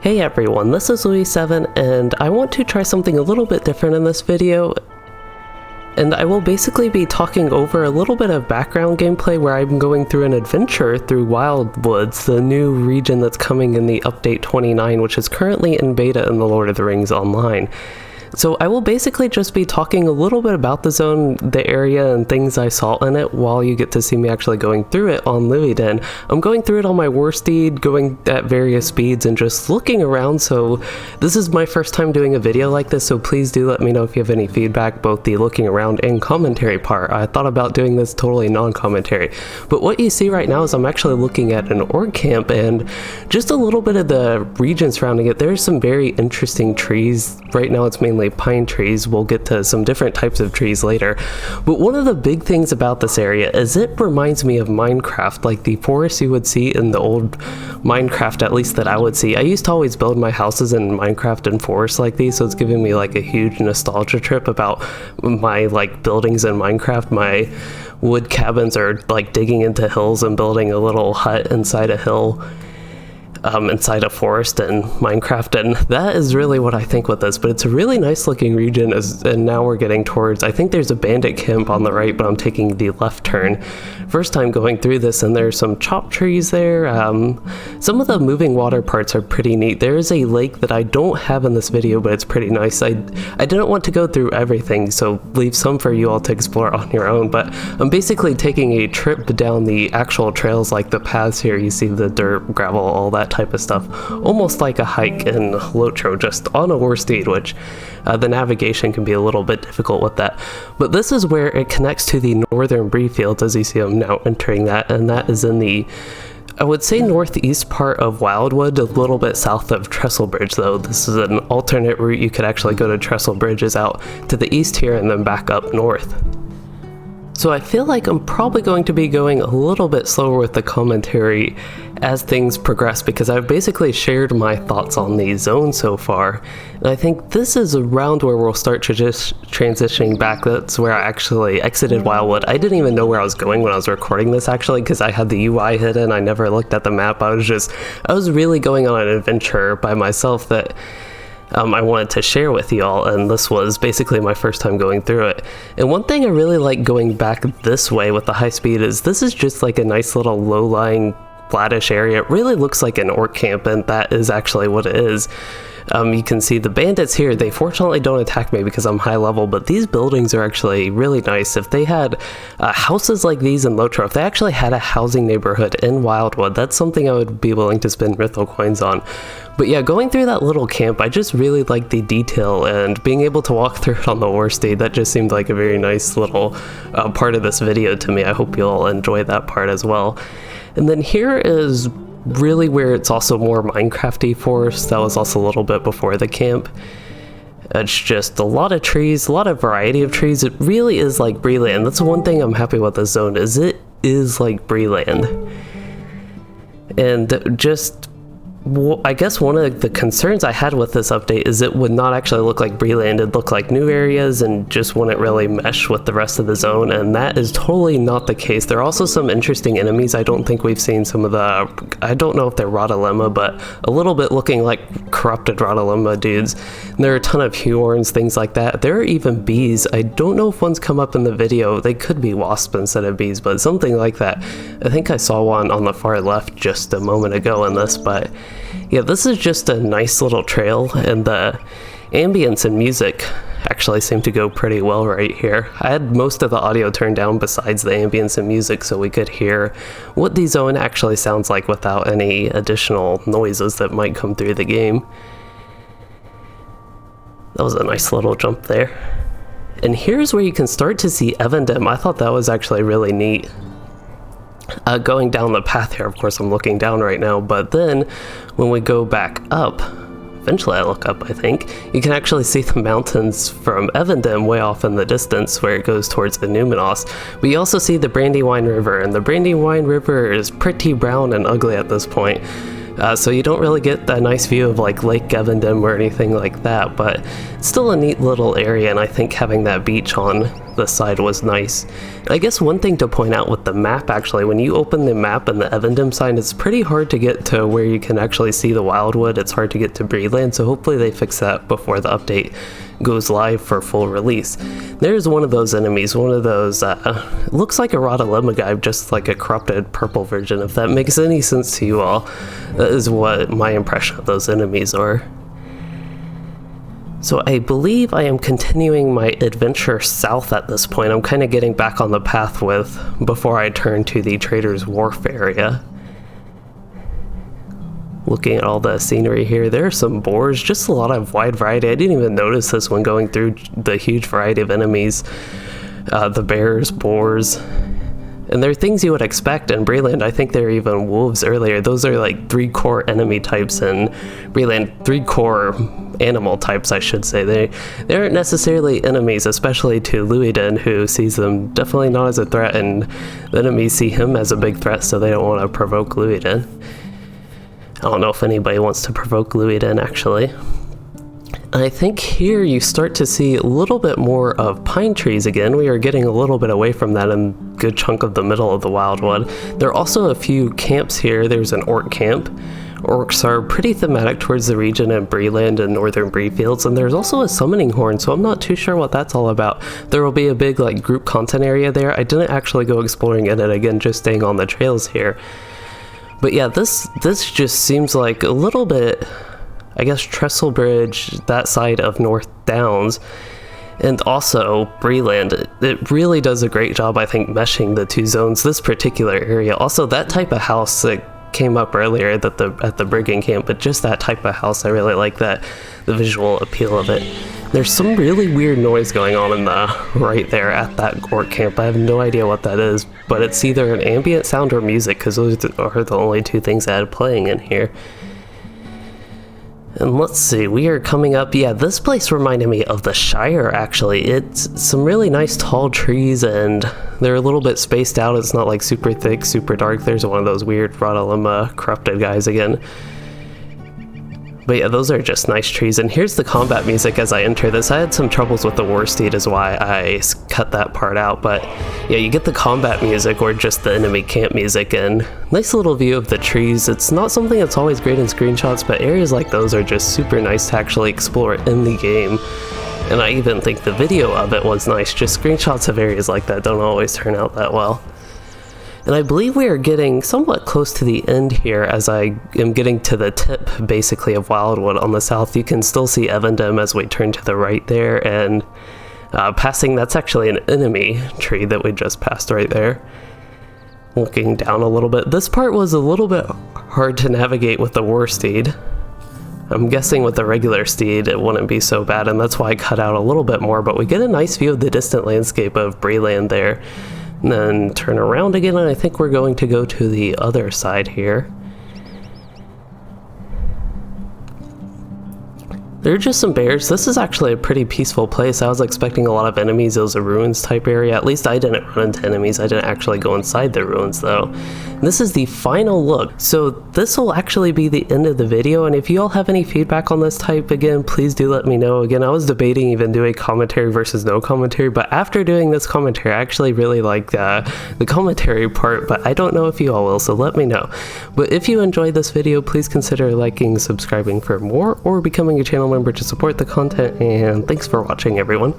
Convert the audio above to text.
Hey everyone, this is Louis7 and I want to try something a little bit different in this video. And I will basically be talking over a little bit of background gameplay where I'm going through an adventure through Wildwoods, the new region that's coming in the update 29, which is currently in beta in the Lord of the Rings Online. So I will basically just be talking a little bit about the zone, the area, and things I saw in it while you get to see me actually going through it on Louis-den. I'm going through it on my war steed, going at various speeds and just looking around, so this is my first time doing a video like this, so please do let me know if you have any feedback, both the looking around and commentary part. I thought about doing this totally non-commentary, but what you see right now is I'm actually looking at an orc camp and just a little bit of the region surrounding it. There's some very interesting trees. Right now it's mainly pine trees. We'll get to some different types of trees later. But one of the big things about this area is it reminds me of Minecraft, like the forest you would see in the old Minecraft, at least that I would see. I used to always build my houses in Minecraft and forests like these, so it's giving me like a huge nostalgia trip about my like buildings in Minecraft. My wood cabins are like digging into hills and building a little hut inside a hill. Inside a forest in Minecraft, and that is really what I think with this. But it's a really nice looking region, and now we're getting towards, I think there's a bandit camp on the right, but I'm taking the left turn. First time going through this, and there's some chopped trees there. Some of the moving water parts are pretty neat. There is a lake that I don't have in this video, but it's pretty nice. I didn't want to go through everything, so leave some for you all to explore on your own, but I'm basically taking a trip down the actual trails, like the paths here. You see the dirt, gravel, all that type of stuff, almost like a hike in LOTRO, just on a horse steed, which the navigation can be a little bit difficult with that. But this is where it connects to the northern Bree fields, as you see I'm now entering that, and that is in the, I would say, northeast part of Wildwood, a little bit south of Trestlebridge, though. This is an alternate route. You could actually go to Trestlebridge, is out to the east here and then back up north. So I feel like I'm probably going to be going a little bit slower with the commentary as things progress, because I've basically shared my thoughts on the zone so far. And I think this is around where we'll start transitioning back. That's where I actually exited Wildwood. I didn't even know where I was going when I was recording this, actually, because I had the UI hidden. I never looked at the map. I was really going on an adventure by myself that I wanted to share with y'all, and this was basically my first time going through it. And one thing I really like going back this way with the high speed is this is just like a nice little low-lying flattish area. It really looks like an orc camp, and that is actually what it is. You can see the bandits here. They fortunately don't attack me because I'm high level, but these buildings are actually really nice. If they had houses like these in LOTRO, if they actually had a housing neighborhood in Wildwood, that's something I would be willing to spend Mythal coins on. But yeah, going through that little camp, I just really like the detail, and being able to walk through it on the war steed, that just seemed like a very nice little part of this video to me. I hope you'll enjoy that part as well. And then here is really where it's also more Minecraft-y forest. That was also a little bit before the camp. It's just a lot of trees, a lot of variety of trees. It really is like Bree-land. That's one thing I'm happy with this zone, is it is like Bree-land. And just, I guess one of the concerns I had with this update is it would not actually look like Bree-land. It'd look like new areas and just wouldn't really mesh with the rest of the zone, and that is totally not the case. There are also some interesting enemies. I don't think we've seen some of the, I don't know if they're Rotalema, but a little bit looking like corrupted Rotalema dudes. And there are a ton of Huorns, things like that. There are even bees. I don't know if one's come up in the video. They could be wasps instead of bees, but something like that. I think I saw one on the far left just a moment ago in this, but yeah, this is just a nice little trail, and the ambience and music actually seem to go pretty well right here. I had most of the audio turned down besides the ambience and music, so we could hear what the zone actually sounds like without any additional noises that might come through the game. That was a nice little jump there. And here's where you can start to see Evendem. I thought that was actually really neat. Going down the path here, of course I'm looking down right now, but then when we go back up, eventually I look up, I think, you can actually see the mountains from Evendem way off in the distance where it goes towards Numinos. But you also see the Brandywine River, and the Brandywine River is pretty brown and ugly at this point. So you don't really get a nice view of like Lake Evendem or anything like that, but it's still a neat little area, and I think having that beach on this side was nice. I guess one thing to point out with the map, actually, when you open the map and the Evendom sign, it's pretty hard to get to where you can actually see the Wildwood. It's hard to get to Bree-land, so hopefully they fix that before the update goes live for full release. There's one of those enemies, one of those, looks like a Rotolemma, just like a corrupted purple version, if that makes any sense to you all. That is what my impression of those enemies are. So I believe I am continuing my adventure south at this point. I'm kind of getting back on the path before I turn to the Trader's Wharf area. Looking at all the scenery here, there are some boars, just a lot of wide variety. I didn't even notice this when going through the huge variety of enemies. The bears, boars, and they're things you would expect in Bree-land. I think there are even wolves earlier. Those are like 3 core enemy types in Bree-land, 3 core animal types, I should say. They aren't necessarily enemies, especially to Louisden, who sees them definitely not as a threat, and the enemies see him as a big threat, so they don't want to provoke Louisden. I don't know if anybody wants to provoke Louisden, actually. I think here you start to see a little bit more of pine trees again. We are getting a little bit away from that in a good chunk of the middle of the Wildwood. There are also a few camps here. There's an orc camp. Orcs are pretty thematic towards the region in Bree-land and northern Breefields, and there's also a summoning horn, so I'm not too sure what that's all about. There will be a big like group content area there. I didn't actually go exploring in it, again, just staying on the trails here. But yeah, this just seems like a little bit, I guess, Trestle Bridge, that side of North Downs, and also Bree-land. It really does a great job, I think, meshing the 2 zones, this particular area. Also, that type of house that came up earlier at the Brigand camp, but just that type of house, I really like that, the visual appeal of it. There's some really weird noise going on in the right there at that orc camp. I have no idea what that is, but it's either an ambient sound or music, because those are the only 2 things I had playing in here. And let's see, we are coming up, yeah, this place reminded me of the Shire, actually. It's some really nice tall trees, and they're a little bit spaced out. It's not like super thick, super dark. There's one of those weird Rotolemma corrupted guys again. But yeah, those are just nice trees. And here's the combat music as I enter this. I had some troubles with the war steed, is why I cut that part out. But yeah, you get the combat music or just the enemy camp music, and nice little view of the trees. It's not something that's always great in screenshots, but areas like those are just super nice to actually explore in the game. And I even think the video of it was nice. Just screenshots of areas like that don't always turn out that well. And I believe we are getting somewhat close to the end here, as I am getting to the tip, basically, of Wildwood on the south. You can still see Evendom as we turn to the right there, and passing, that's actually an enemy tree that we just passed right there. Looking down a little bit. This part was a little bit hard to navigate with the war steed. I'm guessing with the regular steed it wouldn't be so bad, and that's why I cut out a little bit more, but we get a nice view of the distant landscape of Bree-land there. And then turn around again, and I think we're going to go to the other side here. There are just some bears. This is actually a pretty peaceful place. I was expecting a lot of enemies. It was a ruins type area. At least I didn't run into enemies. I didn't actually go inside the ruins though. And this is the final look. So this will actually be the end of the video, and if you all have any feedback on this type, again, please do let me know. Again, I was debating even doing commentary versus no commentary, but after doing this commentary, I actually really like the commentary part, but I don't know if you all will, so let me know. But if you enjoyed this video, please consider liking, subscribing for more, or becoming a channel member to support the content, and thanks for watching, everyone.